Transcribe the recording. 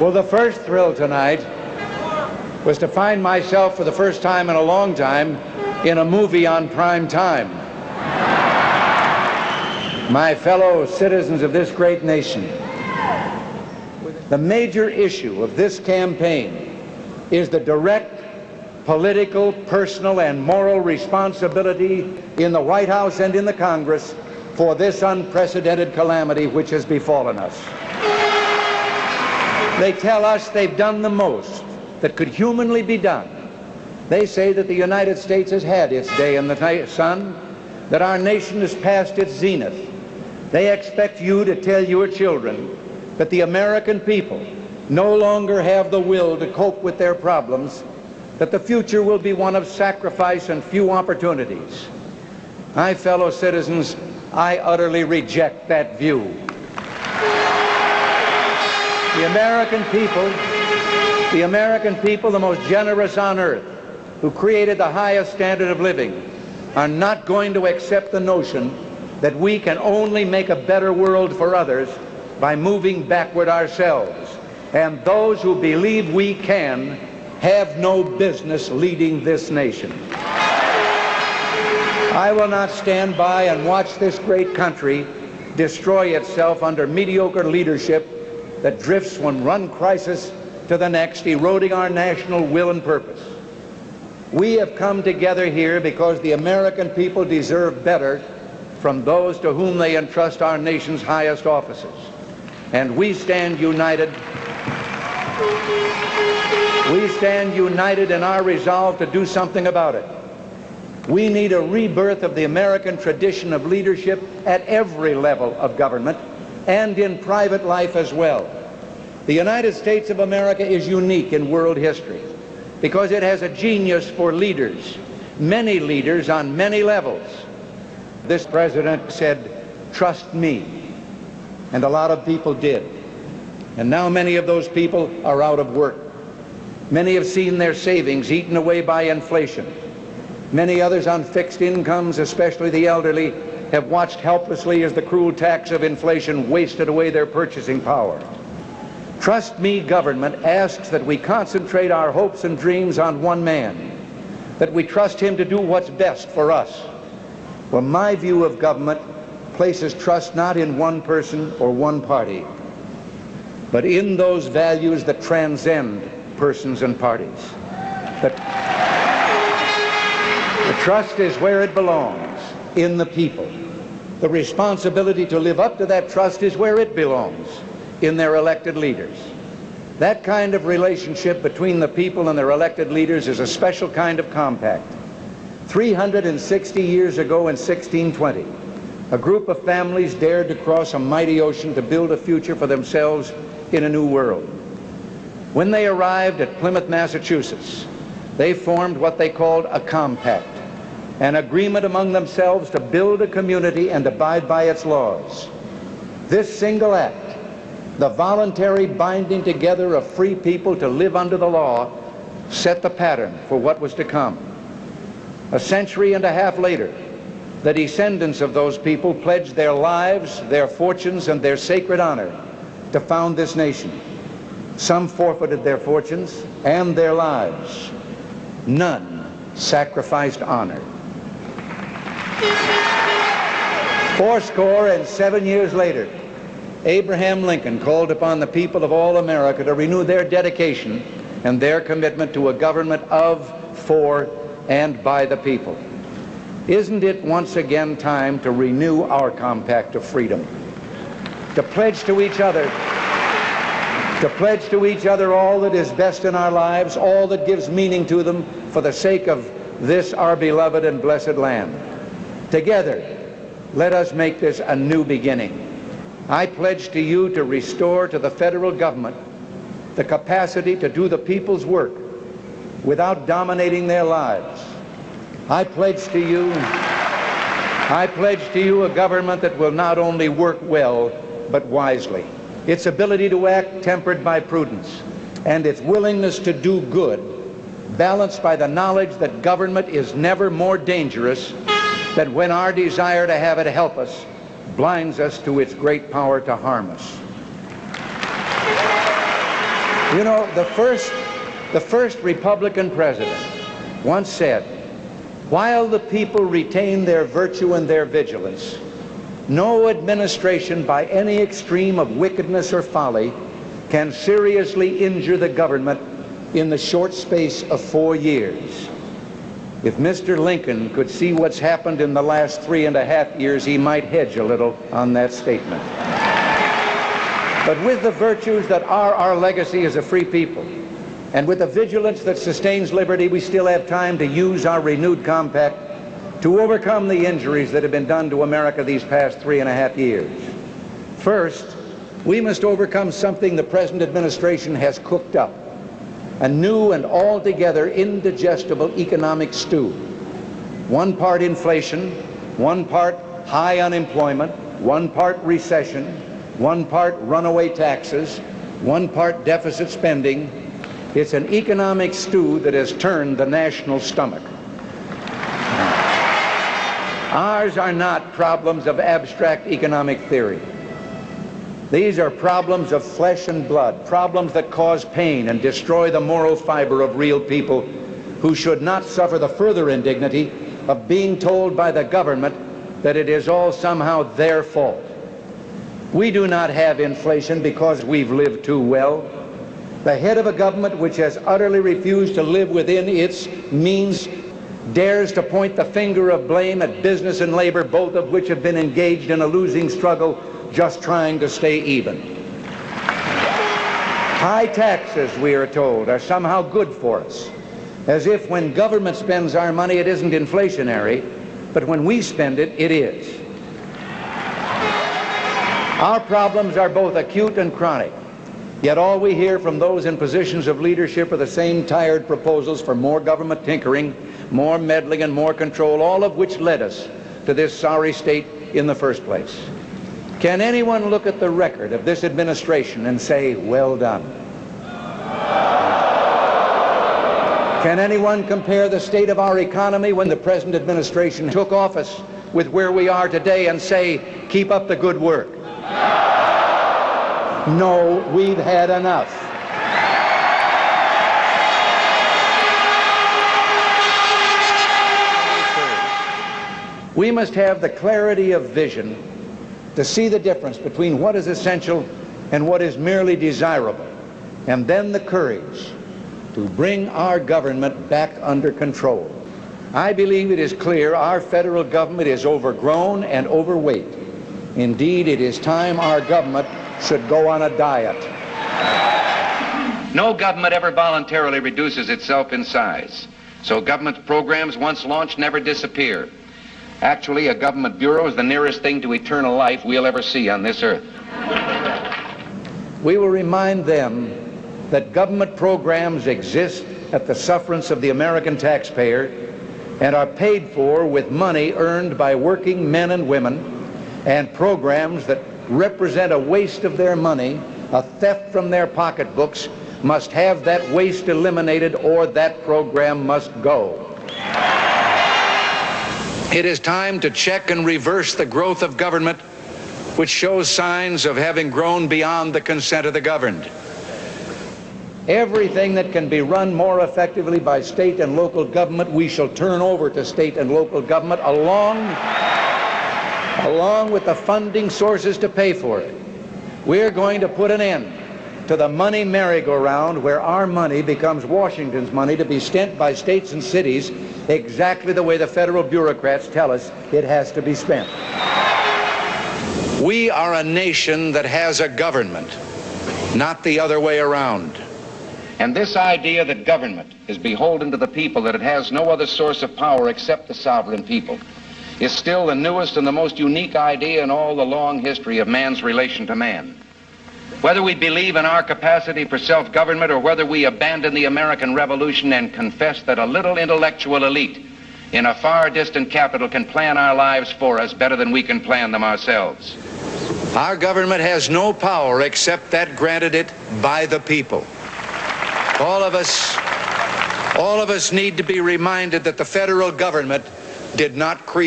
Well, the first thrill tonight was to find myself for the first time in a long time in a movie on prime time. My fellow citizens of this great nation, the major issue of this campaign is the direct political, personal, and moral responsibility in the White House and in the Congress for this unprecedented calamity which has befallen us. They tell us they've done the most that could humanly be done. They say that the United States has had its day in the sun, that our nation has passed its zenith. They expect you to tell your children that the American people no longer have the will to cope with their problems, that the future will be one of sacrifice and few opportunities. My fellow citizens, I utterly reject that view. The American people, the most generous on earth, who created the highest standard of living, are not going to accept the notion that we can only make a better world for others by moving backward ourselves. And those who believe we can have no business leading this nation. I will not stand by and watch this great country destroy itself under mediocre leadership that drifts from one crisis to the next, eroding our national will and purpose. We have come together here because the American people deserve better from those to whom they entrust our nation's highest offices. And we stand united. We stand united in our resolve to do something about it. We need a rebirth of the American tradition of leadership at every level of government and in private life as well. The United States of America is unique in world history because it has a genius for leaders, many leaders on many levels. This president said, "Trust me," and a lot of people did. And now many of those people are out of work. Many have seen their savings eaten away by inflation. Many others on fixed incomes, especially the elderly, have watched helplessly as the cruel tax of inflation wasted away their purchasing power. Trust me government asks that we concentrate our hopes and dreams on one man, that we trust him to do what's best for us. Well, my view of government places trust not in one person or one party, but in those values that transcend persons and parties. The trust is where it belongs, in the people. The responsibility to live up to that trust is where it belongs, in their elected leaders. That kind of relationship between the people and their elected leaders is a special kind of compact. 360 years ago in 1620, a group of families dared to cross a mighty ocean to build a future for themselves in a new world. When they arrived at Plymouth, Massachusetts, they formed what they called a compact, an agreement among themselves to build a community and abide by its laws. This single act, the voluntary binding together of free people to live under the law, set the pattern for what was to come. A century and a half later, the descendants of those people pledged their lives, their fortunes, and their sacred honor to found this nation. Some forfeited their fortunes and their lives. None sacrificed honor. 87 years later, Abraham Lincoln called upon the people of all America to renew their dedication and their commitment to a government of, for, and by the people. Isn't it once again time to renew our compact of freedom? To pledge to each other all that is best in our lives, all that gives meaning to them for the sake of this our beloved and blessed land. Together, let us make this a new beginning. I pledge to you to restore to the federal government the capacity to do the people's work without dominating their lives. I pledge to you a government that will not only work well, but wisely. Its ability to act tempered by prudence, and its willingness to do good, balanced by the knowledge that government is never more dangerous than when our desire to have it help us blinds us to its great power to harm us. You know, the first Republican president once said, "While the people retain their virtue and their vigilance, no administration by any extreme of wickedness or folly can seriously injure the government in the short space of 4 years." If Mr. Lincoln could see what's happened in the last 3.5 years, he might hedge a little on that statement. But with the virtues that are our legacy as a free people, and with the vigilance that sustains liberty, we still have time to use our renewed compact to overcome the injuries that have been done to America these past 3.5 years. First, we must overcome something the present administration has cooked up, a new and altogether indigestible economic stew. One part inflation, one part high unemployment, one part recession, one part runaway taxes, one part deficit spending. It's an economic stew that has turned the national stomach. Ours are not problems of abstract economic theory. These are problems of flesh and blood, problems that cause pain and destroy the moral fiber of real people who should not suffer the further indignity of being told by the government that it is all somehow their fault. We do not have inflation because we've lived too well. The head of a government which has utterly refused to live within its means dares to point the finger of blame at business and labor, both of which have been engaged in a losing struggle, just trying to stay even. High taxes, we are told, are somehow good for us, as if when government spends our money it isn't inflationary, but when we spend it, it is. Our problems are both acute and chronic, yet all we hear from those in positions of leadership are the same tired proposals for more government tinkering, more meddling, and more control, all of which led us to this sorry state in the first place. Can anyone look at the record of this administration and say, well done? Can anyone compare the state of our economy when the present administration took office with where we are today and say, keep up the good work? No, we've had enough. We must have the clarity of vision to see the difference between what is essential and what is merely desirable, and then the courage to bring our government back under control. I believe it is clear our federal government is overgrown and overweight. Indeed, it is time our government should go on a diet. No government ever voluntarily reduces itself in size, so government programs once launched never disappear. Actually, a government bureau is the nearest thing to eternal life we'll ever see on this earth. We will remind them that government programs exist at the sufferance of the American taxpayer and are paid for with money earned by working men and women, and programs that represent a waste of their money, a theft from their pocketbooks, must have that waste eliminated or that program must go. It is time to check and reverse the growth of government which shows signs of having grown beyond the consent of the governed. Everything that can be run more effectively by state and local government, we shall turn over to state and local government along with the funding sources to pay for it. We're going to put an end to the money merry-go-round where our money becomes Washington's money to be spent by states and cities exactly the way the federal bureaucrats tell us it has to be spent. We are a nation that has a government, not the other way around. And this idea that government is beholden to the people, that it has no other source of power except the sovereign people, is still the newest and the most unique idea in all the long history of man's relation to man. Whether we believe in our capacity for self-government or whether we abandon the American Revolution and confess that a little intellectual elite in a far distant capital can plan our lives for us better than we can plan them ourselves. Our government has no power except that granted it by the people. All of us need to be reminded that the federal government did not create